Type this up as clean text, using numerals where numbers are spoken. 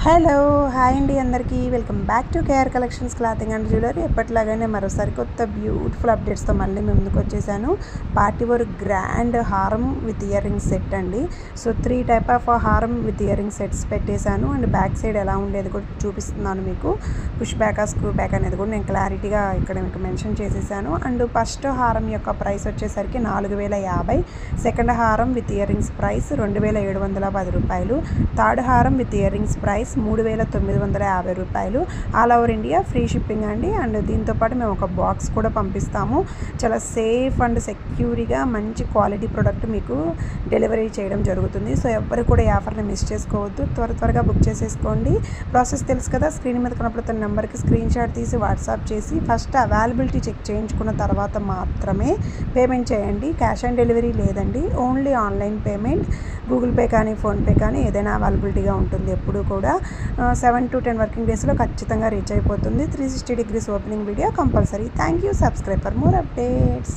Hello hi అండి అందరికీ welcome back to KR collections clothing and jewellery. ఎప్పటిలాగానే మరోసారి కొత్త బ్యూటిఫుల్ అప్డేట్స్తో మళ్ళీ మేము ముందుకు వచ్చేసాను. పార్టీ వేర్ గ్రాండ్ హారం విత్ ఇయర్ రింగ్ సెట్ అండి. సో 3 టైప్ ఆఫ్ హారం విత్ ఇయర్ రింగ్ సెట్స్ పెట్టేశాను. అండ్ బ్యాక్ సైడ్ ఎలా ఉండేది కూడా చూపిస్తున్నాను మీకు. పుష్ బ్యాక్ స్క్రూ బ్యాక్ అనేది కూడా నేను క్లారిటీగా ఇక్కడ మీకు మెన్షన్ చేసేసాను. అండ్ ఫస్ట్ హారం యొక్క ప్రైస్ వచ్చేసరికి 4050. సెకండ్ హారం విత్ ఇయర్ రింగ్స్ ప్రైస్ 2710 రూపాయలు. థర్డ్ హారం విత్ ఇయర్ రింగ్స్ ప్రైస్ 3950 రూపాయలు. All over India free shipping అండి. అండ్ దీంతోపాటు మేము ఒక బాక్స్ కూడా పంపిస్తాము. చాలా సేఫ్ అండ్ సెక్యూర్గా మంచి క్వాలిటీ ప్రోడక్ట్ మీకు డెలివరీ చేయడం జరుగుతుంది. సో ఎవ్వరు కూడా ఈ ఆఫర్ని మిస్ చేసుకోవద్దు. త్వరగా బుక్ చేసేసుకోండి. ప్రాసెస్ తెలుసు కదా, స్క్రీన్ మీద కనపడుతున్న నెంబర్కి స్క్రీన్ షాట్ తీసి వాట్సాప్ చేసి ఫస్ట్ అవైలబిలిటీ చెక్ చేయించుకున్న తర్వాత మాత్రమే పేమెంట్ చేయండి. క్యాష్ ఆన్ డెలివరీ లేదండి, only online payment. Google pay కానీ ఫోన్పే కానీ ఏదైనా అవైలబిలిటీగా ఉంటుంది. ఎప్పుడు కూడా 7 to 10 వర్కింగ్ డేస్లో ఖచ్చితంగా రీచ్ అయిపోతుంది. 360 degrees opening video compulsory. Thank you. Subscribe for more updates.